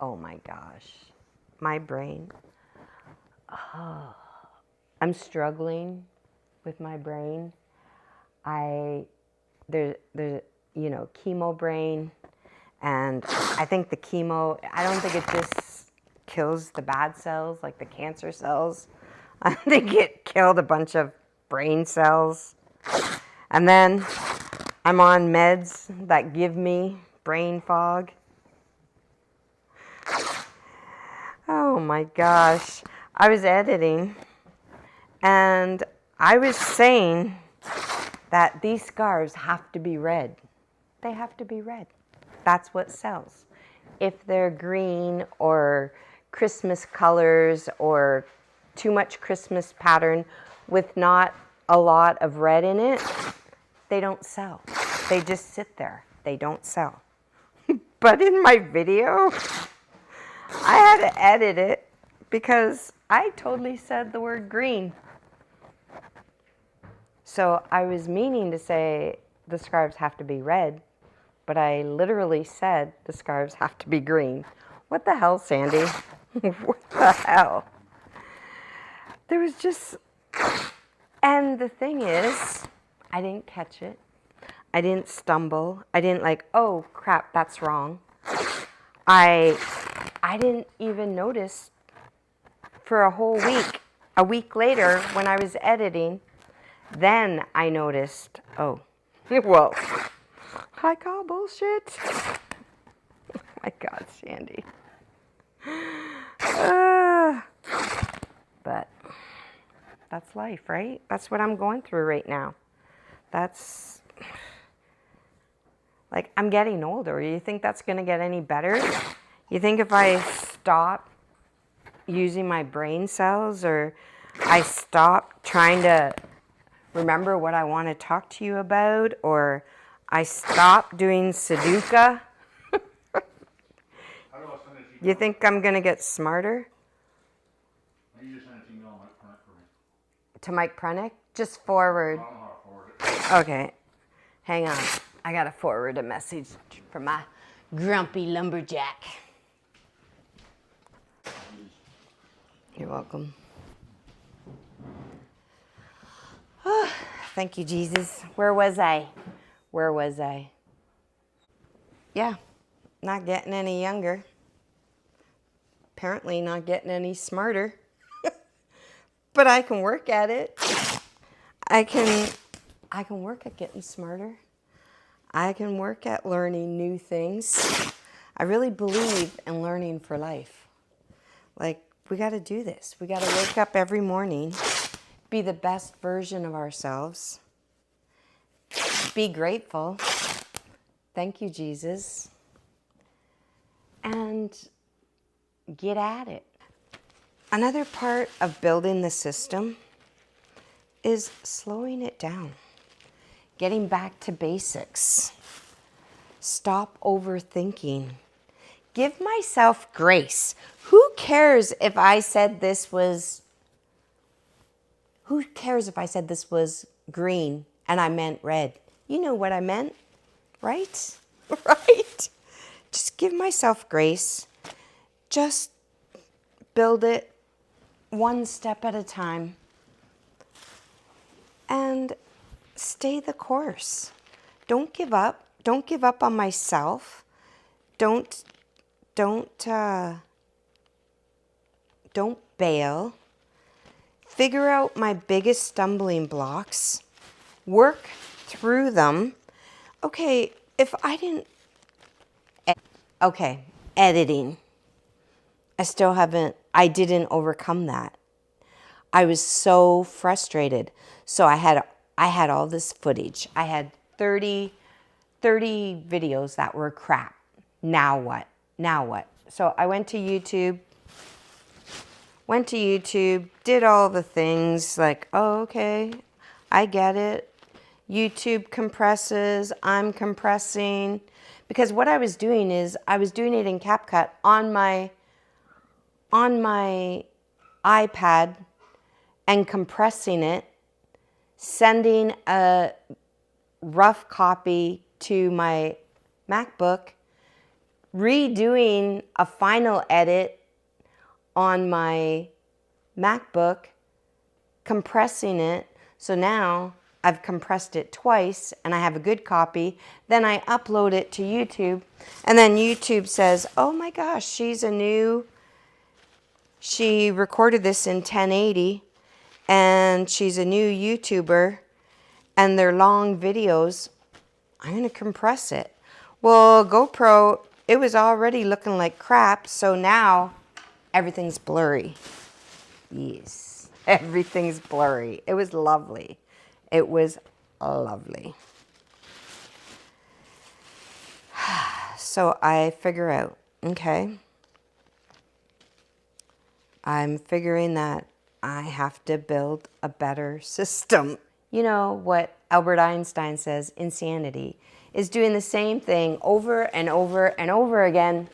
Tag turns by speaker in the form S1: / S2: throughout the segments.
S1: Oh my gosh. My brain. Oh, I'm struggling with my brain. There's chemo brain, and I think the chemo, I don't think it just kills the bad cells, like the cancer cells. I think it killed a bunch of brain cells. And then I'm on meds that give me brain fog. Oh my gosh. I was editing and I was saying that these scarves have to be red. They have to be red. That's what sells. If they're green or Christmas colors or too much Christmas pattern with not a lot of red in it, they don't sell. They just sit there. They don't sell. But in my video, I had to edit it because I totally said the word green. So I was meaning to say the scarves have to be red, but I literally said the scarves have to be green. What the hell, Sandy? What the hell? There was just... And the thing is, I didn't catch it. I didn't stumble. I didn't like, oh crap, that's wrong. I didn't even notice for a whole week. A week later, when I was editing, then I noticed, oh, well, I call bullshit. Oh my God, Sandy. But that's life, right? That's what I'm going through right now. That's, like, I'm getting older. You think that's going to get any better? You think if I stop using my brain cells, or I stop trying to remember what I want to talk to you about, or I stop doing Sudoku, you think I'm going to get smarter?
S2: You just send an email Mike Prunick for me.
S1: To Mike Prunick? Just forward.
S2: I don't know how to forward it.
S1: Okay. Hang on. I got to forward a message from my grumpy lumberjack. You're welcome. Oh, thank you, Jesus. Where was I? Yeah, not getting any younger. Apparently not getting any smarter. But I can work at it. I can work at getting smarter. I can work at learning new things. I really believe in learning for life. Like, we got to do this. We got to wake up every morning, be the best version of ourselves, be grateful. Thank you, Jesus. And get at it. Another part of building the system is slowing it down, getting back to basics. Stop overthinking. Give myself grace. Who cares if I said this was green and I meant red? You know what I meant, right? Right? Just give myself grace. Just build it one step at a time. And stay the course. Don't give up. Don't give up on myself. Don't bail. Figure out my biggest stumbling blocks. Work through them. Okay, if I didn't... Okay, editing. I didn't overcome that. I was so frustrated. So I had all this footage. I had 30 videos that were crap. Now what? So I went to YouTube, did all the things like, oh, okay, I get it. YouTube compresses, I'm compressing. Because what I was doing is I was doing it in CapCut on my iPad and compressing it, sending a rough copy to my MacBook, redoing a final edit on my MacBook, compressing it. So now I've compressed it twice and I have a good copy. Then I upload it to YouTube, and then YouTube says, oh my gosh, she recorded this in 1080 and she's a new YouTuber and they're long videos. I'm going to compress it. Well, GoPro, it was already looking like crap, so now everything's blurry. Yes, everything's blurry. It was lovely. It was lovely. So I figure out, okay, I'm figuring that I have to build a better system. You know what Albert Einstein says, insanity is doing the same thing over and over and over again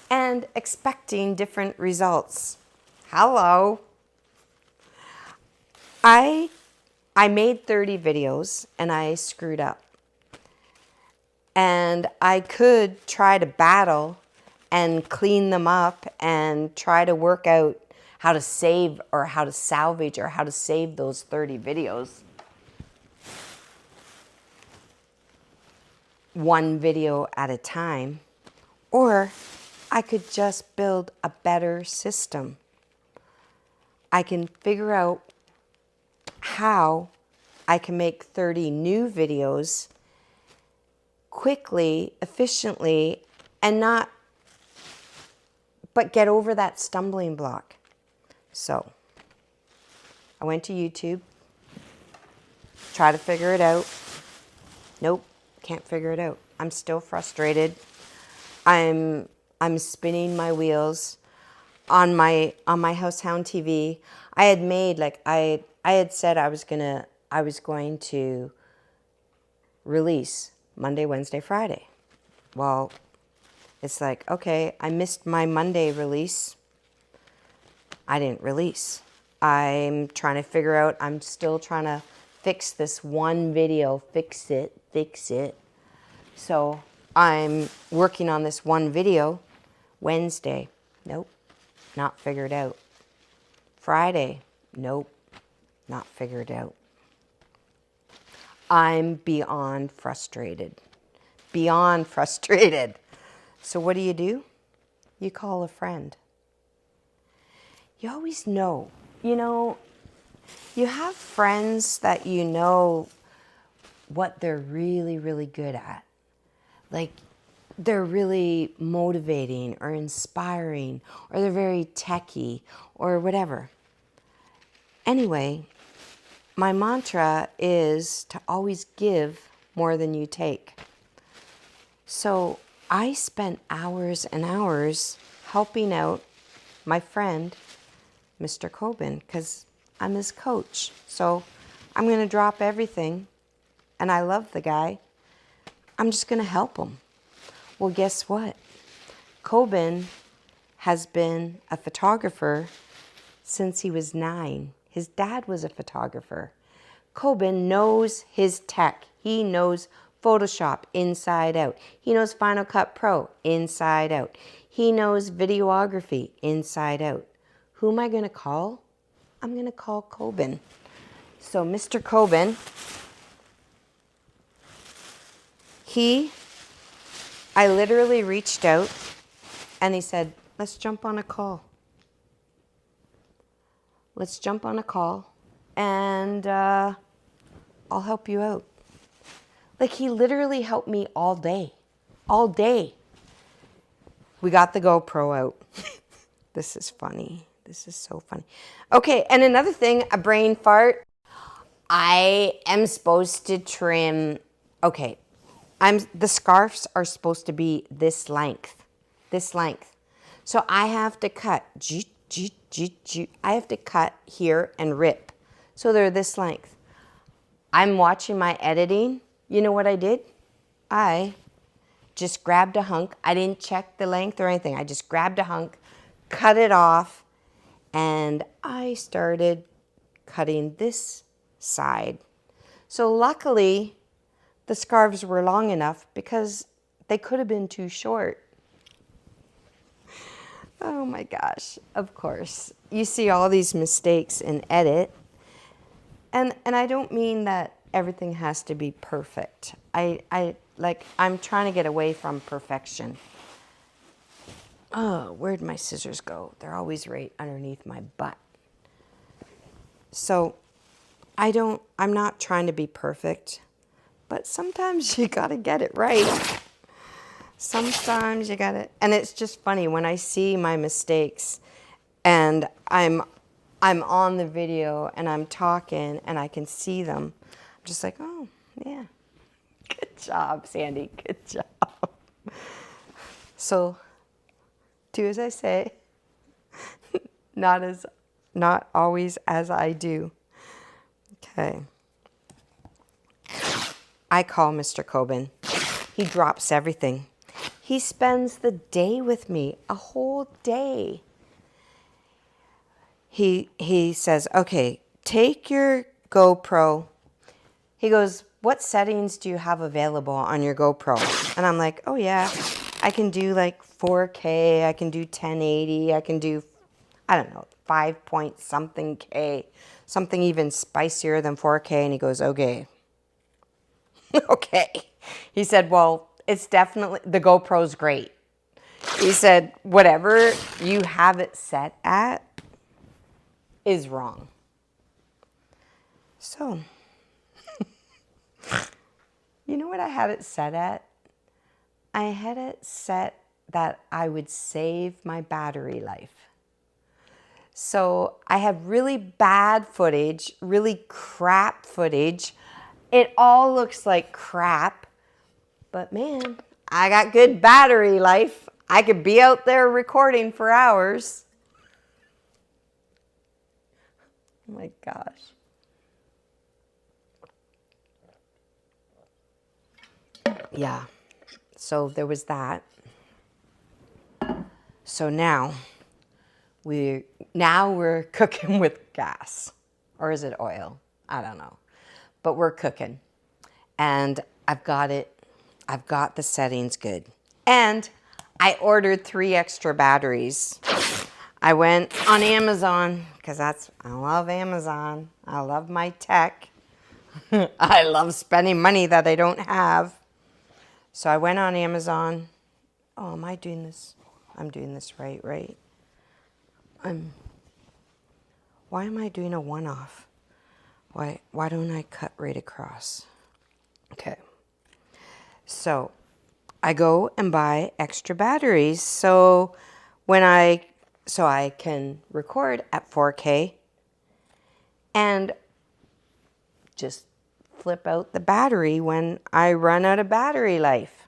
S1: and expecting different results. Hello. I made 30 videos and I screwed up. And I could try to battle and clean them up and try to work out how to save or how to salvage or how to save those 30 videos. One video at a time. Or I could just build a better system. I can figure out how I can make 30 new videos quickly, efficiently, and but get over that stumbling block. So I went to YouTube, try to figure it out. Nope, can't figure it out. I'm still frustrated. I'm spinning my wheels on my Househound TV. I had made I had said I was going to release Monday, Wednesday, Friday. Well, it's like, okay, I missed my Monday release. I didn't release. I'm trying to figure out, I'm still trying to fix this one video, fix it. So I'm working on this one video. Wednesday, nope, not figured out. Friday, nope, not figured out. I'm beyond frustrated. Beyond frustrated. So what do? You call a friend. You always know. You know, you have friends that you know what they're really, really good at. Like, they're really motivating or inspiring, or they're very techy or whatever. Anyway, my mantra is to always give more than you take. So I spent hours and hours helping out my friend, Mr. Coben, because I'm his coach. So I'm going to drop everything, and I love the guy. I'm just going to help him. Well, guess what? Coben has been a photographer since he was 9. His dad was a photographer. Coben knows his tech. He knows Photoshop inside out. He knows Final Cut Pro inside out. He knows videography inside out. Who am I going to call? I'm going to call Coben. So Mr. Coben, I literally reached out and he said, let's jump on a call. Let's jump on a call and I'll help you out. Like, he literally helped me all day. All day. We got the GoPro out. This is funny. This is so funny. Okay, and another thing, a brain fart. I am supposed to trim, okay, the scarves are supposed to be this length. So I have to cut, I have to cut here and rip. So they're this length. I'm watching my editing. You know what I did? I just grabbed a hunk. I didn't check the length or anything. I just grabbed a hunk, cut it off, and I started cutting this side. So luckily, the scarves were long enough because they could have been too short. Oh my gosh, of course. You see all these mistakes in edit. And I don't mean that everything has to be perfect. I'm trying to get away from perfection. Oh, where'd my scissors go? They're always right underneath my butt. So I'm not trying to be perfect, but sometimes you gotta get it right. Sometimes you gotta, and it's just funny when I see my mistakes and I'm on the video and I'm talking and I can see them. I'm just like, oh, yeah. Good job, Sandy. Good job. So, do as I say, not always as I do. Okay. I call Mr. Coben. He drops everything. He spends the day with me, a whole day. He says, okay, take your GoPro. He goes, what settings do you have available on your GoPro? And I'm like, oh yeah, I can do like 4K, I can do 1080, I can do, I don't know, 5 point something K, something even spicier than 4K. And he goes, okay. Okay. He said, well, it's definitely, the GoPro's great. He said, whatever you have it set at is wrong. So, you know what I had it set at? I had it set that I would save my battery life. So I have really bad footage, really crap footage. It all looks like crap, but man, I got good battery life. I could be out there recording for hours. Oh my gosh. Yeah, so there was that. So now we're cooking with gas, or is it oil? I don't know, but we're cooking, and I've got the settings good, and I ordered 3 extra batteries. I went on Amazon because I love Amazon. I love my tech. I love spending money that I don't have. So I went on Amazon. Oh, am I doing this? I'm doing this right? Why am I doing a one-off? Why don't I cut right across? Okay. So I go and buy extra batteries so I can record at 4K and just flip out the battery when I run out of battery life.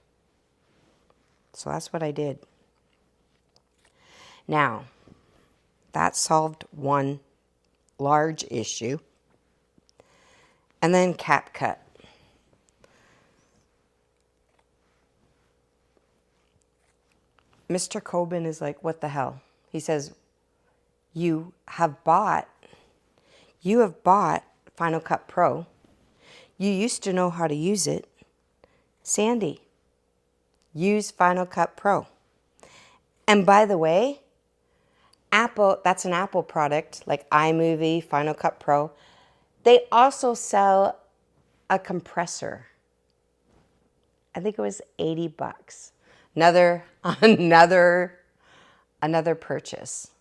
S1: So that's what I did. Now, that solved one large issue. And then CapCut. Mr. Coben is like, what the hell? He says, you have bought Final Cut Pro. You used to know how to use it. Sandy, use Final Cut Pro. And by the way, that's an Apple product, like iMovie, Final Cut Pro. They also sell a compressor. I think it was $80. Another purchase.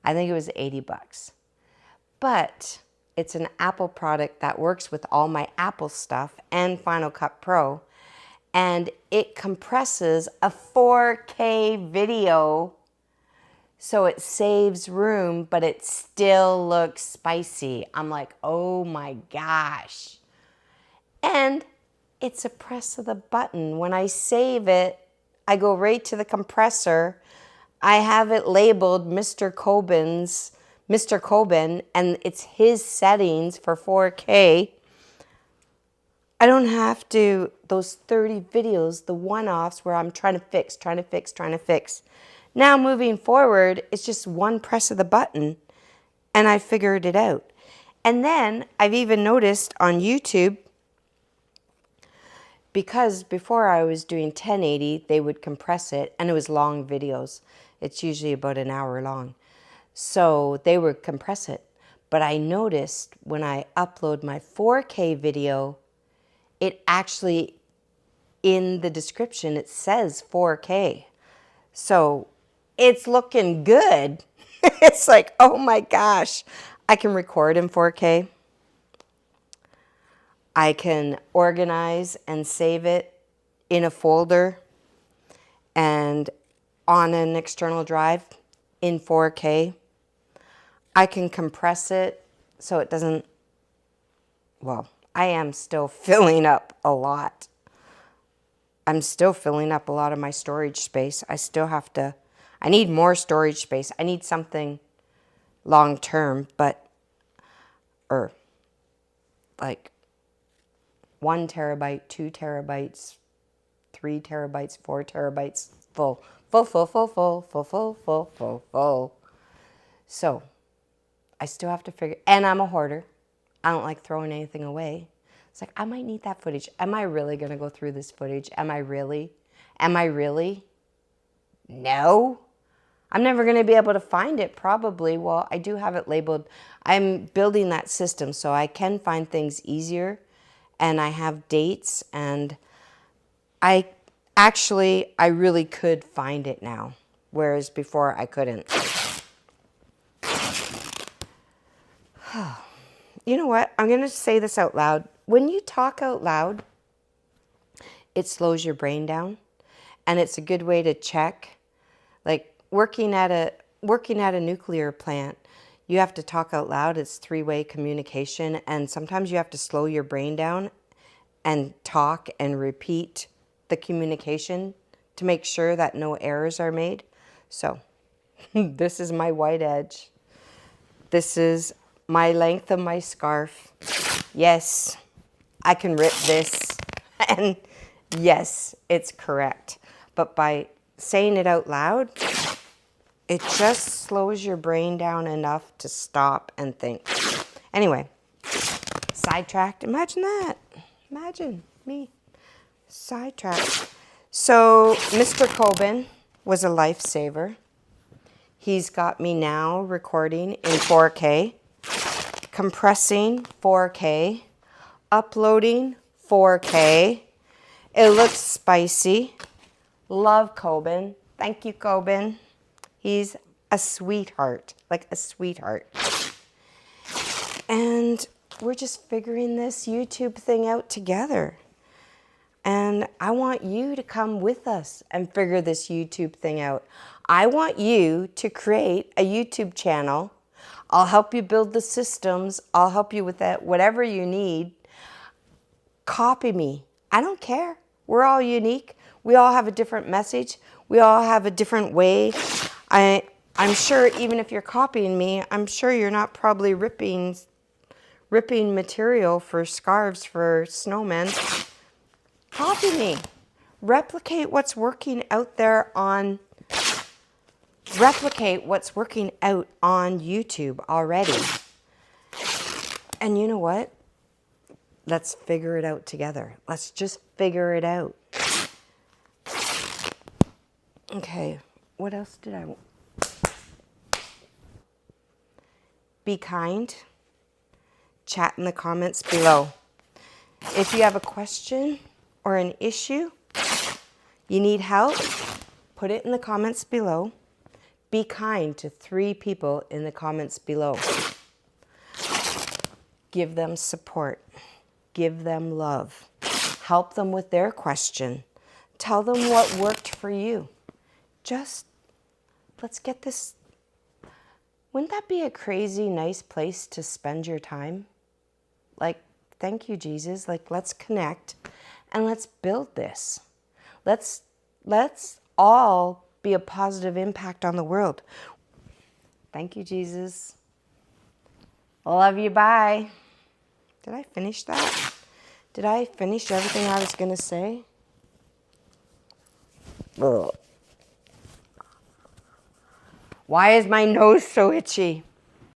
S1: I think it was $80. But it's an Apple product that works with all my Apple stuff and Final Cut Pro. And it compresses a 4K video, so it saves room, but it still looks spicy. I'm like, oh my gosh. And it's a press of the button. When I save it, I go right to the compressor. I have it labeled Mr. Coben, and it's his settings for 4K. I don't have to, those 30 videos, the one-offs where I'm trying to fix. Now moving forward, it's just one press of the button and I figured it out. And then I've even noticed on YouTube, because before I was doing 1080, they would compress it and it was long videos. It's usually about an hour long. So they would compress it. But I noticed when I upload my 4K video, it actually, in the description, it says 4K. So it's looking good. It's like, oh my gosh, I can record in 4K. I can organize and save it in a folder and on an external drive in 4K. I can compress it so it doesn't, well, I am still filling up a lot. I'm still filling up a lot of my storage space. I need more storage space. I need something long term, or like 1 terabyte, 2 terabytes, 3 terabytes, 4 terabytes, full. So I still have to figure, and I'm a hoarder. I don't like throwing anything away. It's like, I might need that footage. Am I really going to go through this footage? Am I really? No. I'm never going to be able to find it, probably. Well, I do have it labeled. I'm building that system so I can find things easier, and I have dates, and I really could find it now, whereas before I couldn't. You know what? I'm going to say this out loud. When you talk out loud, it slows your brain down, and it's a good way to check. Like working at a nuclear plant, you have to talk out loud. It's 3-way communication, and sometimes you have to slow your brain down and talk and repeat the communication to make sure that no errors are made. So this is my white edge. This is my length of my scarf. Yes, I can rip this, and yes, it's correct. But by saying it out loud, it just slows your brain down enough to stop and think. Anyway, sidetracked. Imagine that. Imagine me sidetracked. So Mr. Coben was a lifesaver. He's got me now recording in 4K, compressing 4K, uploading 4K. It looks spicy. Love Coben. Thank you, Coben. He's a sweetheart, like a sweetheart. And we're just figuring this YouTube thing out together. And I want you to come with us and figure this YouTube thing out. I want you to create a YouTube channel. I'll help you build the systems. I'll help you with that, whatever you need. Copy me. I don't care. We're all unique. We all have a different message. We all have a different way. I'm sure even if you're copying me, I'm sure you're not probably ripping material for scarves for snowmen. Copy me. Replicate what's working out there on YouTube already. And you know what? Let's figure it out together. Let's just figure it out. Okay, what else did I want? Be kind. Chat in the comments below. If you have a question or an issue, you need help, put it in the comments below. Be kind to 3 people in the comments below. Give them support. Give them love. Help them with their question. Tell them what worked for you. Just, let's get this. Wouldn't that be a crazy nice place to spend your time? Like, thank you, Jesus. Like, let's connect and let's build this. Let's all be a positive impact on the world. Thank you, Jesus. I love you. Bye. Did I finish that? Did I finish everything I was going to say? Ugh. Why is my nose so itchy?